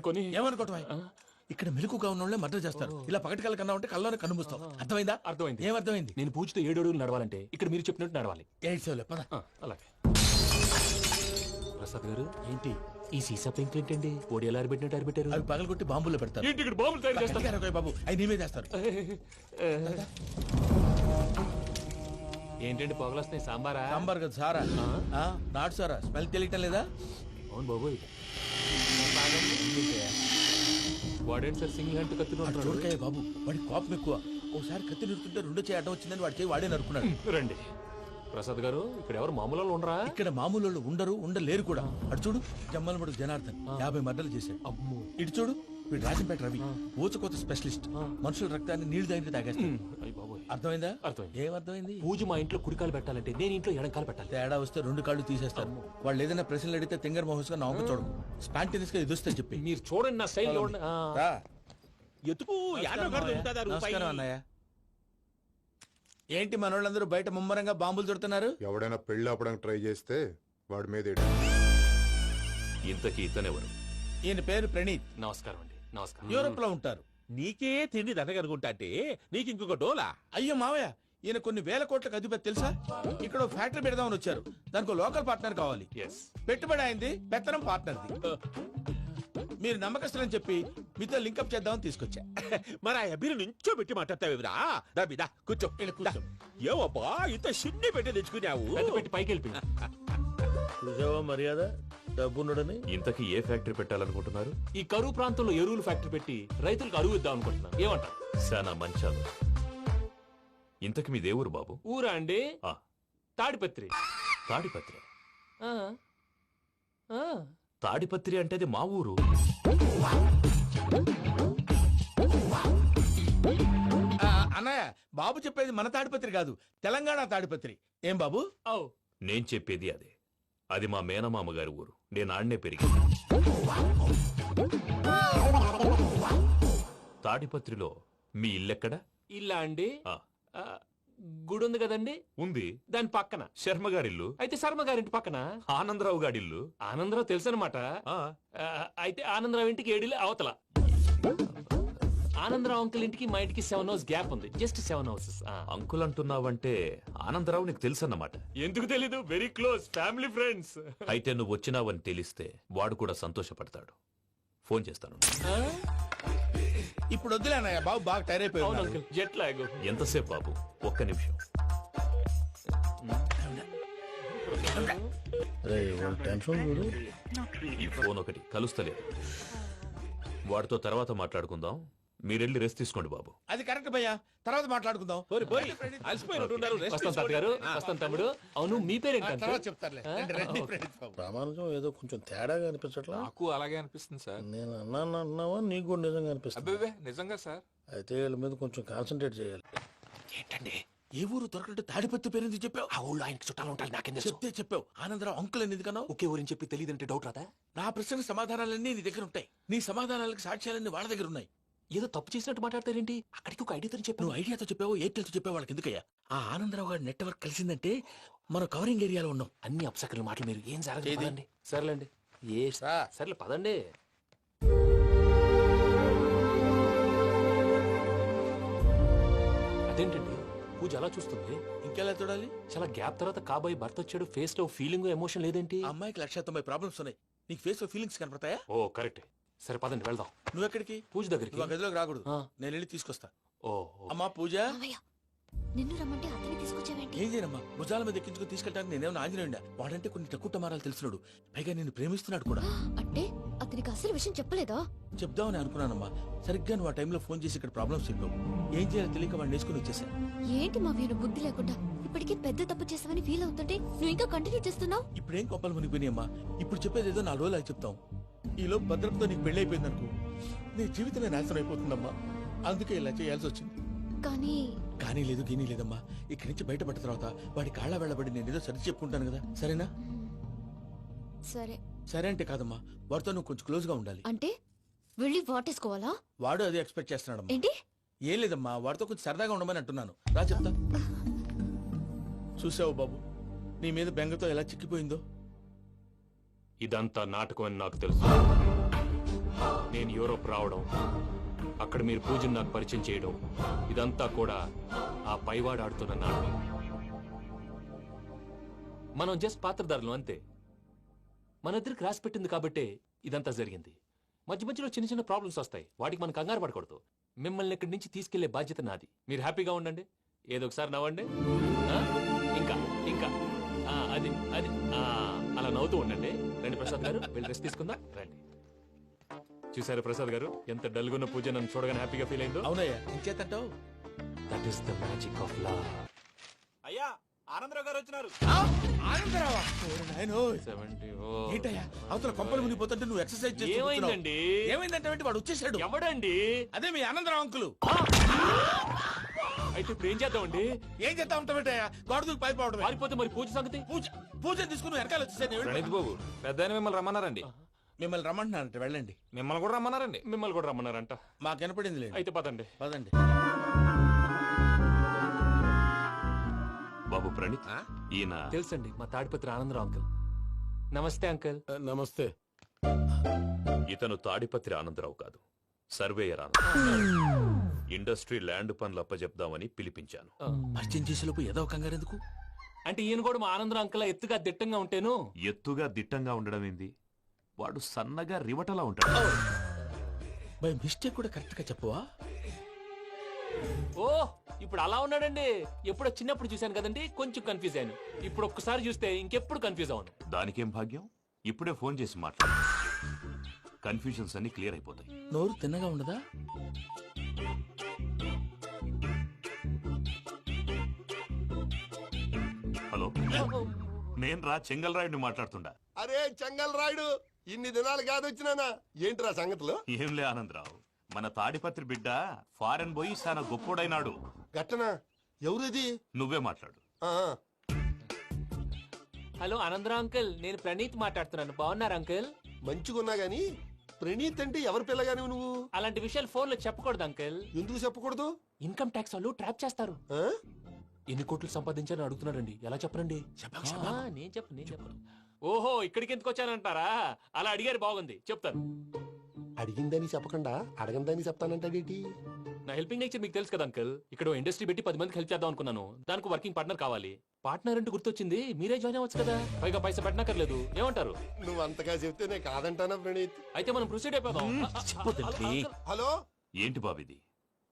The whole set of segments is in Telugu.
కొని ఏమనుకోవటం ఇక్కడ మెలకుగా ఉన్న వాళ్ళే మర్డర్ చేస్తారు. ఇలా పగటి కళ్ళ కన్నా ఉంటే కళ్ళలోనే కనుమూస్తావు. అర్థమైందా? అర్థమైంది. ఏమర్థమైంది? నేను పూజతో 7 అడుగులు నడవాలంటే ఇక్కడ మీరు చెప్పినట్టు నడవాలి. 8 సేవలే పద. అలాగే. ప్రసాద్ గారు ఏంటి ఈ సీసా పెంకులు ఏంటండి? పొడి ఎలా అరబెట్టినట్టు అరబెట్టారు? అవి పగలగొట్టి బాంబుల్లో పెడతారు. ఏంటి ఇక్కడ బాంబులు తయారు చేస్తారు? గట్టిగా బాబు అవి నీవే చేస్తారు. ఏంటండి పొగలొస్తున్నాయి? సాంబారా? సాంబార్ కదా సారా. నాటు సారా. స్మెల్ తెలియటం లేదా? అవును బాబోయ్. వాడేంటి సార్ సింగిల్ హ్యాండ్ కత్తిని చూడకాయ బాబు, వాడి కోపం ఎక్కువ. ఒకసారి కత్తి నిరుతుంటే 2 చేయి అడ్డం వచ్చిందని వాడి చేయి వాడే నరుకున్నాడు. రండి ప్రసాద్ గారు, ఇక్కడ ఎవరు మామూలు ఉండరా? ఇక్కడ మామూలు వాళ్ళు ఉండరు, ఉండలేరు కూడా. అటు చూడు, జమ్మలమడు జనార్దన్ 50 మర్డర్లు చేశాడు. అమ్మో. ఇటు చూడు, వీడు రాజంపేట రవి ఊచకోత స్పెషలిస్ట్. మనుషుల రక్తాన్ని నీళ్లు దగ్గర తాగేస్తాడు. అర్థమైందా? అర్థమైంది. ఏమర్థమైంది? పూజ మా ఇంట్లో కుడికాలు పెట్టాలంటే నేను ఇంట్లో ఎడంకాలు పెట్టాలి. తేడా వస్తే 2 కాళ్ళు తీసేస్తారు. వాళ్ళు ఏదైనా ప్రశ్నలు అడిగితే తింగర్ మహోస్ గా నవ్వు చూడము. స్పాంటినియస్ గా ఎదుస్తా చెప్పి మీరు చూడండి నా స్టైల్. ఎతుకు నమస్కారం అన్నయ్య. ఏంటి మనోళ్ళందరూ బయట ముమ్మరంగా బాంబులు చుడుతున్నారు? ఎవడైనా పెళ్లి ఆపడానికి ట్రై చేస్తే వాడి మీద ఇంతకీ ఇతనెవరు? ఈయన పేరు ప్రణీత్. నమస్కారం అండి. నమస్కారం. యూరోప్ లో ఉంటారు. నీకే తిండి దండగనుకుంటా అంటే నీకు ఇంకొక డోలా? అయ్యో మావయ్య, ఈయన కొన్ని వేల కోట్లకు అధిపతి తెలుసా? ఇక్కడ ఫ్యాక్టరీ పెడదామని వచ్చారు. దానికి లోకల్ పార్ట్నర్ కావాలి. పెట్టుబడి అయింది, పెత్తనం పార్ట్నర్ది. మీరు నమ్మకస్తులని చెప్పి మీతో లింకప్ చేద్దామని తీసుకొచ్చా. మరి ఆ అబ్బిని నుంచో పెట్టి మాట్లాడతావేమిరా? దాబిదా కూర్చో. ఏవబ్బా ఇంత సిన్ని పెట్టి తెచ్చుకున్నావు? పెట్టి పైకి వెళ్ళిపోయి చూసావా మర్యాద డబ్బున్నడని. ఇంతకీ ఏ ఫ్యాక్టరీ పెట్టాలనుకుంటున్నారు? ఈ కరువు ప్రాంతంలో ఎరువులు ఫ్యాక్టరీ పెట్టి రైతులకు అరువు ఇద్దాం అనుకుంటున్నాను. ఏమంటారు? శానా మంచాలు. ఇంతకి మీ దేవురు బాబు? ఊరా అండి? ఆ, తాడిపత్రి. తాడిపత్రి. ఆ, ఆ. తాడిపత్రి అంటే అది మా ఊరు. అన్నయ్య, బాబు చెప్పేది మన తాడిపత్రి కాదు, తెలంగాణ తాడిపత్రి. ఏం బాబు? నేను చెప్పేది అదే. అది మా మేనమామ గారి ఊరు. నేను ఆడనే పెరిగింది. తాడిపత్రిలో మీ ఇల్లెక్కడ? ఇల్లా అండి? ఆ, గుడి ఉంది కదండి, ఉంది. దాని పక్కన శర్మ గారిల్లు. అయితే శర్మ గారింటి పక్కన ఆనందరావు గారిల్లు. ఆనందరావు తెలుసు అనమాట. అయితే ఆనందరావు ఇంటికి 7 అవతల. ఆనందరావు అంకుల్ ఇంటికి మా ఇంటికి 7 hours గ్యాప్ ఉంది. Just 7 hours. అంకుల్ అంటున్నావంటే ఆనందరావు నీకు తెలుసన్నమాట. ఎందుకు తెలీదు? Very close family friends. అయితే నువ్వు వచ్చినావని తెలిస్తే వాడు కూడా సంతోషపడతాడు. ఫోన్ చేస్తాను. ఇప్పుడు వద్దులే అన్నయ్య, బాబు బాగా టైర్ అయిపోయాడు. Jet lag. ఎంతసేపు బాబు? ఒక్క నిమిషం. ఈ ఫోన్ ఒకటి కలుస్తలేదు. వాడితో తర్వాత మాట్లాడుకుందాం. మీరెళ్ళి రెస్ట్ తీసుకోండి బాబు. అది కరెక్ట్ భయ్యా, తర్వాత మాట్లాడుకుందాం. వస్తాం తాత గారు, వస్తాం తమ్ముడు. అవును, మీ పేరేంటి? చెప్తారులే. ప్రామాణికం ఏదో కొంచెం తేడాగా అనిపించట్లా? నాకు అలాగే అనిపిస్తుంది సార్. నేను అన్నావా నీకు కూడా నిజంగా అనిపిస్తుంది? అబ్బే నిజంగా సార్. అయితే వీళ్ళ మీద కొంచెం కాన్సన్ట్రేట్ చేయాలి. ఏంటండి ఏ ఊరు దొరకట్టు తాడిపత్రి పేరు ఎందుకు చెప్పావు? ఆ ఊళ్ళో ఆయనకి చుట్టాలు ఉంటారు. నాకేం తెలుసు? చెప్తే చెప్పావు. ఆనందరావు అంకుల్ అని ఎందుకన్నావు? ఒకే ఊరిని చెప్పి తెలియదంటే డౌట్ రాదా? నా ప్రశ్నకు సమాధానాలన్నీ నీ దగ్గర ఉంటాయి. నీ సమాధానాలకు సాక్ష్యాలన్నీ వాళ్ళ దగ్గర ఉన్నాయి. ఏదో తప్పు చేసినట్టు మాట్లాడతారేంటి? అక్కడికి ఒక ఐడియాతో చెప్పావు. నువ్వు ఐడియాతో చెప్పావు, ఎయిర్టెల్తో చెప్పావు, వాళ్ళకి ఎందుకయ్యా? ఆ ఆనందరావు గారి నెట్వర్క్ కలిసిందంటే మనం కవరింగ్ ఏరియాలో ఉన్నాం. అన్ని అప్సకర్ల మాటలు మీరు ఏం జరగదండి. సర్లేండి. సర్లే పదండి. అదేంటండి పూజ అలా చూస్తుంది? ఇంకెలా చూడాలి? చాలా గ్యాప్ తర్వాత కాబోయే భర్త వచ్చాడు. ఫేస్ లో ఫీలింగ్ ఎమోషన్ లేదేంటి? అమ్మాయికి 190 ప్రాబ్లమ్స్ ఉన్నాయి. నీకు ఫేస్ లో ఫీలింగ్స్ కనపడతాయా? ఓ కరెక్ట్. సరే పదండి వెళ్దాం. నువ్వెక్కడికి? పూజ దగ్గరికి. నువ్వు గదిలోకి రాకూడదు, నేను వెళ్ళి తీసుకొస్తా. ఓ అమ్మా పూజ. నిన్ను రమ్మంటే అతన్ని తీసుకొచ్చావేంటి? ఏం చేయనమ్మా, భుజాల మీద ఎక్కించుకుని తీసుకెళ్ళడానికి నేనేమన్నా ఆంజనేయుడా? వాడంటే కొన్ని తక్కువ టమారాలు తెలిసినాడు, పైగా నేను ప్రేమిస్తున్నాడు కూడా. అంటే అతనికి అసలు విషయం చెప్పలేదా? చెప్దామని అనుకున్నానమ్మా. సరిగ్గా నువ్వు ఆ టైంలో ఫోన్ చేసి ఇక్కడ ప్రాబ్లమ్స్ చెప్పావు. ఏం చేయాలో తెలియక వాడిని నేర్చుకుని వచ్చేసా. ఏంటి మా వీరు బుద్ధి లేకుండా ఇప్పటికే పెద్ద తప్పు చేసావని ఫీల్ అవుతుంటే నువ్వు ఇంకా కంటిన్యూ చేస్తున్నావు? ఇప్పుడేం కోపాలు మునిగిపోయినాయమ్మా. ఇప్పుడు చెప్పేది ఏదో 4 రోజులు చెప్తాం. ఈలో భద్రతతో నీకు పెళ్లి అయిపోయింది అనుకో, నీ జీవితమే నాశనం అయిపోతుందమ్మా. అందుకే ఇలా చేయాల్సి వచ్చింది. కానీ లేదు, గీనీ లేదమ్మా. ఇక్కడి నుంచి బయటపడ్డ తర్వాత వాడి కాళ్ళ వెళ్ళబడి నేను ఏదో సరి చెప్పుకుంటాను కదా, సరేనా? సరే. సరే అంటే కాదమ్మా, వాడితో నువ్వు కొంచెం క్లోజ్ గా ఉండాలి. అంటే వెళ్ళి వాటేసుకోవాలా? వాడు అదే ఎక్స్పెక్ట్ చేస్తున్నాడమ్మా. ఏంటి? ఏం లేదమ్మా, వాడితో కొంచెం సరదాగా ఉండమని అంటున్నాను. రా చెప్తా. చూసావు బాబు, నీ మీద బెంగతో ఎలా చిక్కిపోయిందో. ఇదంతా నాటకం అని నాకు తెలుసు. నేను యూరోప్ రావడం, అక్కడ మీరు పూజను నాకు పరిచయం చేయడం, ఇదంతా కూడా ఆ పైవాడు ఆడుతున్న నాటకం. మనం జస్ట్ పాత్రధారులు అంతే. మన ఇద్దరికి రాసి పెట్టింది కాబట్టే ఇదంతా జరిగింది. మధ్య మధ్యలో చిన్న చిన్న ప్రాబ్లమ్స్ వస్తాయి, వాటికి మనం కంగారు పడకూడదు. మిమ్మల్ని ఇక్కడి నుంచి తీసుకెళ్లే బాధ్యత నాది. మీరు హ్యాపీగా ఉండండి, ఏదో ఒకసారి నవ్వండి. ఆ? ఇంకా ఇంకా అది అది అలా నవ్వుతూ ఉండండి. రండి ప్రసాద్ గారు, వెళ్ళి రెస్ట్ తీసుకుందాం. రండి. చూసారు ప్రసాద్ గారు, ఎంత డల్గున్న పూజ నన్ను చూడగానే హ్యాపీగా ఫీల్ అయిందో. అవునయ్యా, ఇంకేతంటావు? That is the magic of love. అయ్యా ఆనందరావు గారు వచ్చినారు. ఆనందరావా? ఓరి నాయనో. 70. ఏంటయ్యా అవతల కొంపలు మునిగిపోతుంటే నువ్వు ఎక్సర్సైజ్ చేస్తూ కూర్చున్నావు. ఏమైందండి? ఏమైందంటే వాడు వచ్చేసాడు. ఎవడండి? అదే మీ ఆనందరావు అంకులు. అయితే ఇప్పుడు ఏం చేద్దామండి? ఏం చేస్తా ఉంటావేటయ్యా, గోడ దూకి పైపోవడమే. పారిపోతే మరి పూజ సంగతి? పూజ తీసుకుని వెనకాల వచ్చేసాను. ప్రణీత్ బాబు, పెద్ద మిమ్మల్ని రమ్మన్నారండి. మిమ్మల్ని రమ్మంటున్నానంటే వెళ్ళండి. మిమ్మల్ని కూడా రమ్మన్నారండి. మిమ్మల్ని కూడా రమ్మన్నారంట. మాకు వినపడింది లేదు. అయితే పదండి. పదండి. బాబు ప్రణీత్, ఈయన తెలుసండి, మా తాడిపత్రి ఆనందరావు అంకుల్. నమస్తే అంకుల్. నమస్తే. ఇతను తాడిపత్రి ఆనందరావు కాదు, సర్వేయర్ ఆనందరావు. ఇండస్ట్రీ ల్యాండ్ పనులు అప్పజెప్దామని పిలిపించాను. పరిచయం చేసేలోపు ఏదో కంగారు ఎందుకు? అంటే ఈయన కూడా మా ఆనందరావు అంకుల్ ఎత్తుగా దిట్టంగా ఉంటేను. ఎత్తుగా దిట్టంగా ఉండడం ఏంది, వాడు సన్నగా రివటలా ఉంటాడు. బై మిస్టేక్ కూడా కరెక్ట్ గా చెప్పవా? ఓ, ఇప్పుడు అలా ఉన్నాడండి. ఎప్పుడో చిన్నప్పుడు చూశాను కదండి, కొంచెం కన్ఫ్యూజ్ అయ్యాను. ఇప్పుడు ఒక్కసారి చూస్తే ఇంకెప్పుడు కన్ఫ్యూజ్ అవ్వను. దానికేం భాగ్యం, ఇప్పుడే ఫోన్ చేసి మాట్లాడు. కన్ఫ్యూజన్స్ అన్ని క్లియర్ అయిపోతాయి. నోరు తిన్నగా ఉండదా? హలో, నేను రా చెంగల్రాయుడిని మాట్లాడుతుండా. అరే చెంగల్ రాయుడు, ఇన్ని దినాలు కాదు వచ్చినానా? ఏంట్రా సంగతులు? ఏంలే ఆనందరావు, మన తాడిపత్రి బిడ్డ ఫారెన్ పోయి చాలా గొప్పోడైనాడు. గట్టనా? ఎవరిది? నువ్వే మాట్లాడు. ఆ, హలో ఆనందరావు అంకుల్, నేను ప్రణీత్ మాట్లాడుతున్నాను. బాగున్నారు అంకుల్? మంచిగున్నా గాని ప్రణీత్ అంటే ఎవరి పిల్లగాని నువ్వు? అలాంటి విషయాలు ఫోన్ లో చెప్పకూడదు అంకుల్. ఎందుకు చెప్పకూడదు? ఇన్కమ్ ట్యాక్స్ వాళ్ళు ట్రాప్ చేస్తారు. ఆ? ఎన్ని కోట్లు సంపాదించాలని అడుగుతున్నాడండి. ఎలా చెప్పనండి? నేను చెప్పను. ఓహో, ఇక్కడికి ఎందుకు వచ్చానంటారా? అలా అడిగారు, బాగుంది, చెప్తాను. అడిగిందని చెప్పకుండా అడగందని చెప్తానంటాడేటి? నా హెల్పింగ్ నేచర్ మీకు తెలుసు కదా అంకుల్. ఇక్కడ ఇండస్ట్రీ పెట్టి 10 మందికి హెల్ప్ చేద్దాం అనుకున్నాను. దానికి వర్కింగ్ పార్ట్నర్ కావాలి. పార్ట్నర్ అంటే గుర్తొచ్చింది, మీరే జాయిన్ అవ్వచ్చు కదా. పైగా పైసా పెట్టనక్కర్లేదు. ఏమంటారు? నువ్వు అంతగా చెప్తే నేను కాదంటానా ప్రణీత్? అయితే మనం ప్రొసీడ్ అయిపోదాం. హలో, ఏంటి బాబిది,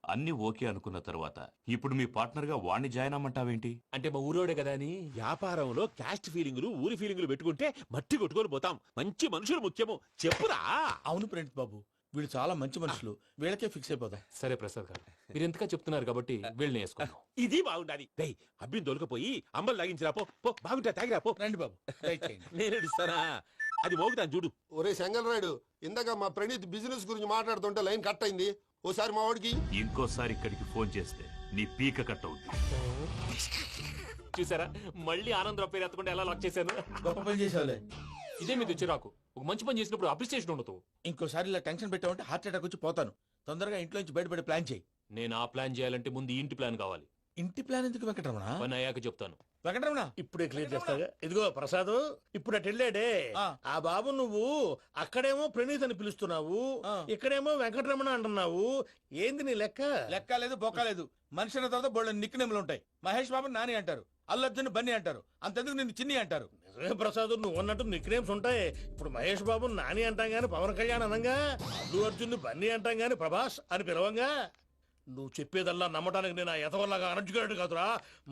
అన్ని ఓకే అనుకున్న తర్వాత ఇప్పుడు మీ పార్ట్నర్ గా వాణ్ణి జాయిన్ అమ్మంటావేంటి? అంటే మా ఊరోడే కదా అని. వ్యాపారంలో క్యాస్ట్ ఫీలింగులు ఊరి ఫీలింగులు పెట్టుకుంటే మట్టి కొట్టుకొని పోతాం. మంచి మనుషులు ముఖ్యము, చెప్పురా. అవును ప్రణీత్ బాబు, వీళ్ళు చాలా మంచి మనుషులు. వీళ్ళకే ఫిక్స్ అయిపోదాం. సరే ప్రసాద్ గారు, మీరు ఎంతగా చెప్తున్నారు కాబట్టి వీళ్ళని వేసుకున్నాం. ఇది బాగుండాలి. డై అబ్బిని దొలకపోయి అమ్మలు లాగించిరా పో. పో బాగుంటా, తాగిరా పో. రండి బాబు, దయచేయండి. నేను ఇస్తానా? అది మోగుతాను చూడు. ఒరే చెంగల్ రాయుడు, ఇందాక మా ప్రణీత్ బిజినెస్ గురించి మాట్లాడుతుంటే లైన్ కట్ అయింది. ఓసారి మా వాడికి ఇంకోసారి ఇక్కడికి ఫోన్ చేస్తే నీ పీక కట్ అవుతుంది. చూసారా, మళ్ళీ ఆనందరావు పేరు ఎత్తకుండా ఎలా లాక్ చేశాను. గొప్ప పని చేసేవాళ్ళే. ఇదే మీద చిరాకు. ఒక మంచి పని చేసినప్పుడు అప్రిసియేషన్ ఉండదు. ఇంకోసారి ఇలా టెన్షన్ పెట్టామంటే హార్ట్ అటాక్ వచ్చి పోతాను. తొందరగా ఇంట్లో నుంచి బయటపడే ప్లాన్ చేయి. నేను ఆ ప్లాన్ చేయాలంటే ముందు ఇంటి ప్లాన్ కావాలి. ఇంటి ప్లాన్ ఎందుకు వెంకటరమణ? పని అయ్యాక చెప్తాను. వెంకటరమణ ఇప్పుడే క్లియర్ చేస్తాగా. ఇదిగో ప్రసాద్, ఇప్పుడు అటు వెళ్ళాడే ఆ. ఆ బాబు, నువ్వు అక్కడేమో ప్రణీత్ అని పిలుస్తున్నావు, ఆ. ఇక్కడేమో వెంకటరమణ అంటున్నావు. ఏంది నీ లెక్క? లెక్క లేదు, బొక్క లేదు. మనిషి అన్న తర్వాత బోళ్ళ నిక్నెములు ఉంటాయి. మహేష్ బాబు నాని అంటారు, అల్లు అర్జున్ బన్నీ అంటారు, అంతెందుకు నిన్ను చిన్ని అంటారు. నిజమే ప్రసాద్, నువ్వు అన్నట్టు నిక్నేమ్స్ ఉంటాయి. ఇప్పుడు మహేష్ బాబు నాని అంటాం గాని పవన్ కళ్యాణ్ అనంగా, అల్లు అర్జున్ బన్నీ అంటాం గాని ప్రభాస్ అని పిలవంగా. నువ్వు చెప్పేదల్లా నమ్మటానికి నేను ఎతవల్లాగా అనర్జుకేటెడ్ కాదురా.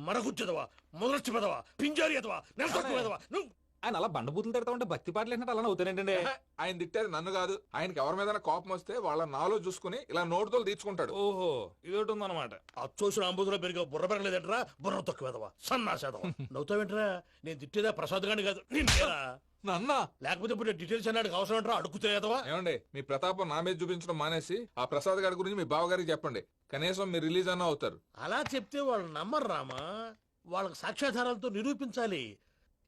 మరగుచ్చదవా, మొదలచ్చి పెదవా, పింజారి ఎదవా, నెలసొక్కుదవా నువ్వు. ఆయన అలా బండబూతులు తిడతా ఉంటే భక్తి పాటలు ఏంటంటే అలా అవుతానంటే. ఆయన తిట్టేది నన్ను కాదు, ఆయనకి ఎవరి మీద కోపం వస్తే వాళ్ళ నాలో చూసుకుని ఇలా నోటుతో తీర్చుకుంటాడు. ఓహో, ఇదొకటి ఉందన్నమాట. అచ్చోసిన అంబుధులో పెరిగే బుర్ర పెరగలేదంటరా, బుర్ర తొక్కువేదవా, సన్నాసేదవా. నవ్వుతావేంట్రా? నేను తిట్టేదా ప్రసాద్ గాని కాదు, నిన్నేరా. నన్న లేకపోతే ఇప్పుడు డీటెయిల్స్ అన్నాడు అవసరం అంటారా? అడుగుతాయేదవా? ఏమండి, మీ ప్రతాపం నా మీద చూపించడం మానేసి ఆ ప్రసాద్ గారి గురించి మీ బావగారికి చెప్పండి. కనీసం మీరు రిలీజ్ అన్న అవుతారు. అలా చెప్తే వాళ్ళు నమ్మరు రామా. వాళ్ళకి సాక్ష్యాధారాలతో నిరూపించాలి.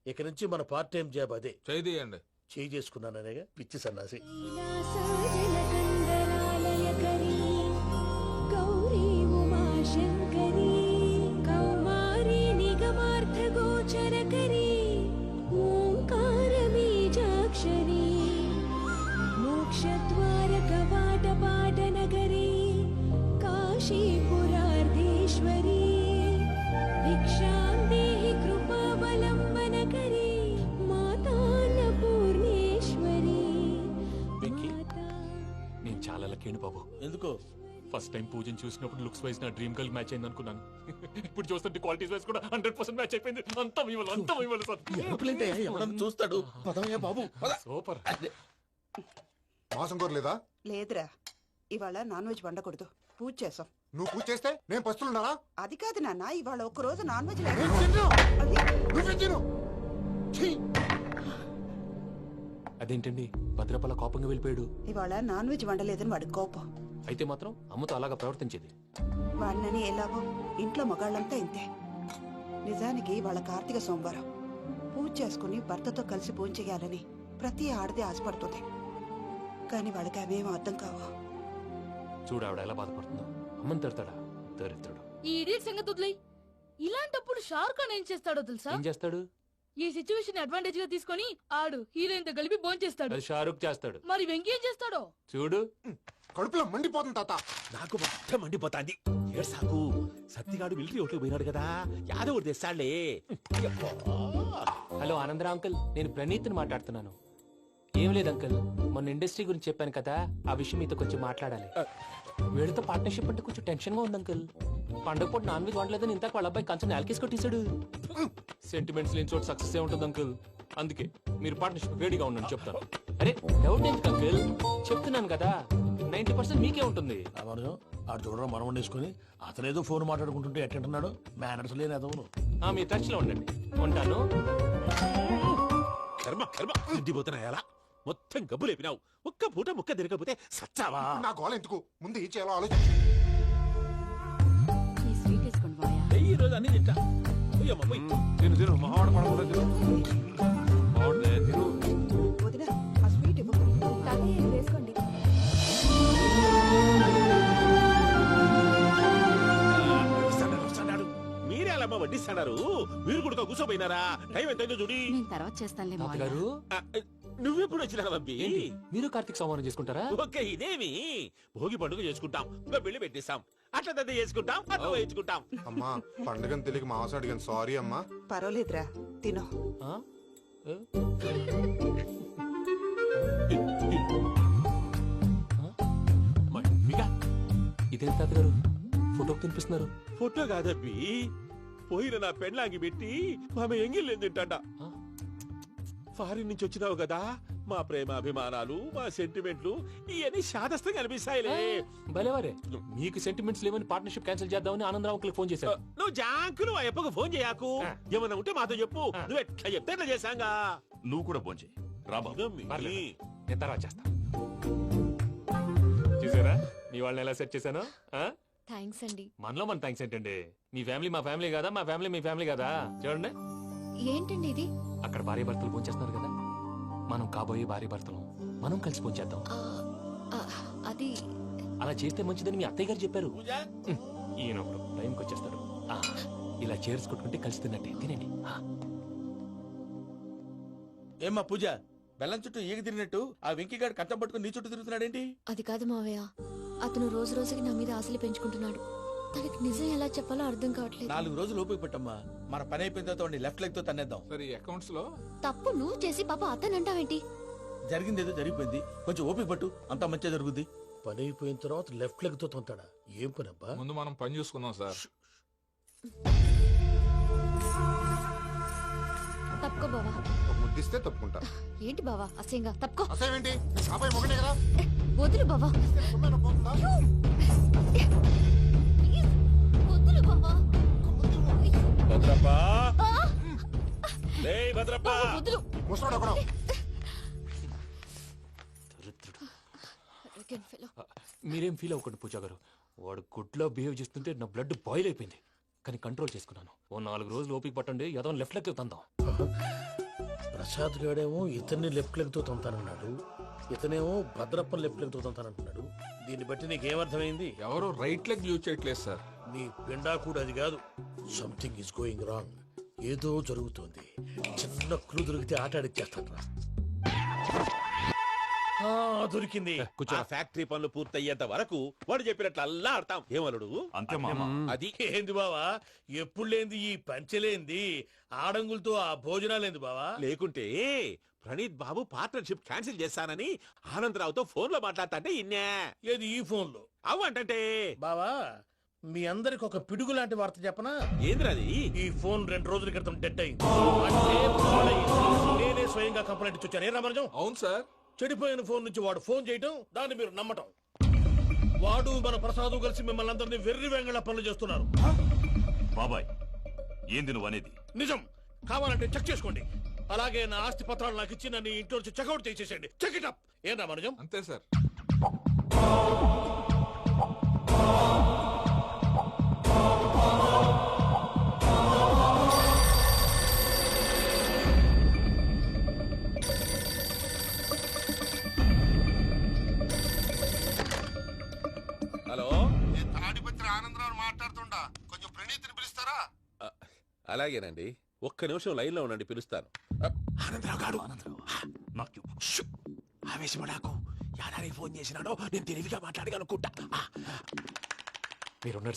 ఇక నుంచి మన పార్ట్ టైం జాబ్ అదే. చేయండి. చేయి చేసుకున్నాననేగా పిచ్చి సన్నాసి. लीलासाजलकन्दरालयकरी गौरी उमाशङ्करी कौमारी निगमार्थगोचरकरी ओङ्कारबीजाक्षरी मोक्षद्वारकवा చాలా లక్కీ బాబు. ఎందుకో ఫస్ట్ టైం పూజను చూసినప్పుడు లుక్స్ వైజ్ నా డ్రీమ్ గర్ల్ మ్యాచ్ అయింది అనుకున్నాను. ఇప్పుడు చూస్తుంటే క్వాలిటీస్ వైజ్ కూడా 100% మ్యాచ్ అయిపోయింది. అంతా మీ వల్ల సార్. ఎరుపులేంటే ఎవడన్నా చూస్తాడు. పదమయ్యా బాబు పద. సూపర్. మాసం కోరలేదా? లేదురా, ఇవాళ నాన్ వెజ్ వండకూడదు, పూజ చేసాం. నువ్వు పూజ చేస్తే నేను పస్తులున్నానా? అది కాదు నాన్న, ఇవాళ ఒక్క రోజు నాన్ వెజ్ నేను తిన్ను. నువ్వే తిను. ఛీ! అదేంటండి భద్రపల కోపంగా వెళ్ళిపోయాడు? ఇవాళ నాన్ వెజ్ వండలేదని వాడి కోపం. అయితే మాత్రం అమ్మతో అలాగా ప్రవర్తించేది. వాడినని ఎలాగో ఇంట్లో మగాళ్ళంతా ఇంతే. నిజానికి వాళ్ళ కార్తీక సోమవారం పూజ చేసుకుని భర్తతో కలిసి పూజ చేయాలని ప్రతి ఆడది ఆశపడుతుంది. కానీ వాళ్ళకి అవేం అర్థం కావు. చూడు ఆవిడ ఎలా బాధపడుతుందో. అమ్మని తిడతాడా? దరిద్రుడు. ఈ ఇడియట్ సంగతి వదిలేయ్. ఇలాంటప్పుడు షారుఖ్ ఖాన్ ఏం చేస్తాడో తెలుసా? ఏం చేస్తాడు? ఈ సిచ్యువేషన్ అడ్వాంటేజ్ గా తీసుకొని ఆడు హీరోయిన్ తో కలిపి బోన్ చేస్తాడు. అది షారుఖ్ చేస్తాడు. మరి వెంకీ ఏం చేస్తాడో చూడు. కడుపులో మండిపోతుంది తాత. నాకు మొత్తం మండిపోతాంది. ఏడు సాకు సత్తిగాడు మిలిటరీ ఓట్లు పోయినాడు కదా, యాదవ్ ఒకటి తెస్తాడులే. హలో ఆనందరా అంకుల్, నేను ప్రణీత్ని మాట్లాడుతున్నాను. ఏం లేదు అంకుల్, మొన్న ఇండస్ట్రీ గురించి చెప్పాను కదా, ఆ విషయం మీతో కొంచెం మాట్లాడాలి. వీళ్ళతో పార్ట్నర్షిప్ అంటే కొంచెం టెన్షన్ గా ఉంది అంకుల్. పండుగ పూట నాన్ వెజ్ వండలేదని ఇంతకు వాళ్ళ అబ్బాయి కంచెం నేలకేసి కొట్టేశాడు. సెంటిమెంట్స్ లేని చోట సక్సెస్ ఏ ఉంటుంది అంకుల్. అందుకే మీరు పార్ట్నర్షిప్ రెడీగా ఉండండి చెప్తాను. అరే డౌట్ ఎందుకు అంకుల్, చెప్తున్నాను కదా 90% మీకే ఉంటుంది. రామానుజం ఆడు చూడడం మనం వండేసుకుని అతనేదో ఫోన్ మాట్లాడుకుంటుంటే ఎట్టంటున్నాడు. మేనర్స్ లేని అదవును. మీ టచ్ లో ఉండండి. ఉంటాను. కర్మ కర్మ తిండిపోతున్నాయలా మొత్తం గబ్బు లేపినావు. ఒక్క పూట ముక్క తిరగకపోతే సచ్చావా? నా గోల ఎందుకు? ముందు ఈ చేయాలో ఆలోచించు. ఈ స్వీట్ వేసుకోండి బాయా. ఈ రోజు అన్ని తింటా. పోయమ్మ, పోయ్. తిను తిను మావాడ పడకుండా తిను. మావాడనే తిను. వదిన, ఆ స్వీట్ ఇవ్వకు. వేసుకోండి. వస్తాడు. మీరే అలా వడ్డిస్తాడారు. మీరు కూడా కూర్చోపోయినారా? టైం ఎంతైందో చూడి. నేను తర్వాత చేస్తానులే తాతగారు నువ్వెప్పుడు వచ్చినా అబ్బి? ఏంటి మీరు కార్తీక్ సంహారం చేసుకుంటారా? ఓకే, ఇదేమి భోగి పండుగ చేసుకుంటాం, ఇంకా పెళ్లి పెట్టేస్తాం, అట్లా దద్ద చేసుకుంటాం, అట్లా వేయించుకుంటాం. అమ్మా పండుగని తెలియక మాసం అడిగాను, సారీ అమ్మా. పర్వాలేదురా, తినో. ఆ? ఏ? మమ్మిగా ఇదేం తాతగారు ఫోటోకి తినిపిస్తున్నారు? ఫోటో కాదబ్బి, పోయిన నా పెళ్ళాంగి పెట్టి ఆమె ఎంగిల్లేం తింటాడ. ఫారిన్ నుంచి వచ్చినావు కదా, మా ప్రేమ అభిమానాలు, మా సెంటిమెంట్లు ఇవన్నీ శాదస్తంగా అనిపిస్తాయిలే. భలేవారే, మీకు సెంటిమెంట్స్ లేవని పార్ట్నర్షిప్ క్యాన్సిల్ చేద్దామని ఆనందరావు అంకుల్ ఫోన్ చేశారు. నువ్వు జాంకులు ఆ ఎప్పకు ఫోన్ చేయకు. ఏమన్నా ఉంటే మాతో చెప్పు. నువ్వు ఎట్లా చెప్తే ఎట్లా చేశాంగా. నువ్వు కూడా ఫోన్ చేయి. రాబా. పర్లేదు, నేను తర్వాత చేస్తా. చూసారా మీ వాళ్ళని ఎలా సెట్ చేశాను? థ్యాంక్స్ అండి. మనలో మన థ్యాంక్స్ ఏంటండి? మీ ఫ్యామిలీ మా ఫ్యామిలీ కదా, మా ఫ్యామిలీ మీ ఫ్యామిలీ కదా. చూడండి, ఏంటండి ఇది? అక్కడ భార్య భర్తలు ఫోన్ చేస్తున్నారు కదా, మనం కాబోయే భార్య భర్తలు మనం కలిసి ఫోన్ చేద్దాం. అది అలా చేస్తే మంచిదని మీ అత్తయ్య గారు చెప్పారు. ఈయన ఒకడు టైంకి వచ్చేస్తాడు. ఇలా చేర్స్ కొట్టుకుంటే కలిసి తిన్నట్టే. తినండి. ఏమ్మా పూజ, బెల్లం చుట్టూ ఈగ తిరిగినట్టు ఆ వెంకీగాడు కట్టం పట్టుకుని నీ చుట్టూ తిరుగుతున్నాడేంటి? అది కాదు మావయ్య, అతను రోజు రోజుకి నా మీద ఆశలు పెంచుకుంటున్నాడు. తనకి నిజం ఎలా చెప్పాలో అర్థం కావట్లేదు. 4 రోజులు ఓపిక పెట్టమ్మా, మన పని అయిపోయిన తర్వాత లెఫ్ట్ లెగ్ తో తన్నేద్దాం. సరే అకౌంట్స్ లో తప్పు నువ్వు చేసి పాప అతను అంటావేంటి? జరిగింది ఏదో జరిగిపోయింది, కొంచెం ఓపిక పట్టు, అంతా మంచిగా జరుగుద్ది. పని అయిపోయిన తర్వాత లెఫ్ట్ లెగ్ తో తొంతాడా? ఏం పని అబ్బా? ముందు మనం పని చూసుకుందాం సార్. తప్పుకో బావా. ఒక ముద్దిస్తే తప్పుకుంటా. ఏంటి బావా అసహ్యంగా? తప్పుకో. అసేమేంటి? అబ్బాయి మొగనే కదా. వదులు బావా. సుమ్మేనా పోతుందా? ప్లీజ్, వదులు బావా. భద్రప్ప, లేయ్ భద్రప్ప. వదులు. ముసలోడు ఒకడు. దరిద్రుడు. Arrogant fellow. మీరేం ఫీల్ అవ్వకండి పూజా గారు. వాడు గుడ్లో బిహేవ్ చేస్తుంటే నా బ్లడ్ బాయిల్ అయిపోయింది. కానీ కంట్రోల్ చేసుకున్నాను. ఓ 4 రోజులు ఓపిక పట్టండి, ఏదో లెఫ్ట్ లెక్క తందాం. ప్రసాద్ గాడేమో ఇతన్ని లెఫ్ట్ లెగ్ తో తొంతానన్నాడు, ఇతనేమో భద్రప్పని లెఫ్ట్ లెగ్ తో తొంతానంటున్నాడు. దీన్ని బట్టి నీకేమర్థమైంది? ఎవరు రైట్ లెగ్ యూజ్ చేయట్లేదు సార్. నీ పిండా కూడా అది కాదు. Something is going wrong. ఏదో జరుగుతోంది. చిన్న క్లూ దొరికితే ఆట ఆడిచ్చేస్తాను రా. దొరికింది. ఆ ఫ్యాక్టరీ పనులు పూర్తయ్యేంత వరకు వాడు చెప్పినట్లు అల్లా ఆడతాం. ఏమలుడు? అంతే మామ. అది ఏంది బావా, ఎప్పుడు లేంది ఈ పంచలేంది, ఆడంగులతో ఆ భోజనాలేంది బావా? లేకుంటే ప్రణీత్ బాబు పార్ట్నర్షిప్ క్యాన్సిల్ చేస్తానని ఆనందరావుతో ఫోన్ లో మాట్లాడతాంటే ఇన్నే. ఏది ఈ ఫోన్లో? అవ్వంటే బావా, మీ అందరికి ఒక పిడుగు లాంటి వార్త చెప్పనా? ఏంద్రది? ఈ ఫోన్ 2 రోజుల క్రితం డెడ్ అయింది. అంటే పాడైంది. నేనే స్వయంగా కంప్లైంట్ ఇచ్చి వచ్చాను. ఏ రామరాజం? అవును సార్. చెడిపోయిన ఫోన్ నుంచి వాడు ఫోన్ చేయటం, దాన్ని మీరు నమ్మటం. వాడు మన ప్రసాదు కలిసి మిమ్మల్ని అందరినీ వెర్రి వెంగళ పనులు చేస్తున్నారు. బాబాయ్ ఏంది నువ్వు అనేది? నిజం. కావాలంటే చెక్ చేసుకోండి. అలాగే నా ఆస్తి పత్రాలు నాకు ఇచ్చి నన్ను ఇంట్లో నుంచి చెక్అౌట్ చేసేసండి. Check it up. ఏం రామరాజం? అంతే సార్. హలో, నేను తాడిపత్రి ఆనందరావు మాట్లాడుతుండా, కొంచెం ప్రణీతిని పిలుస్తారా? అలాగేనండి. ఒక్క నిమిషం లైన్ లో ఉండండి, పిలుస్తాను. ఆనందరావు గాడు నాకు ఆవేశపడాకు. యాదానికి ఫోన్ చేసినాడో నేను తెలివిగా మాట్లాడగలనుకుంటా. మీరున్నారు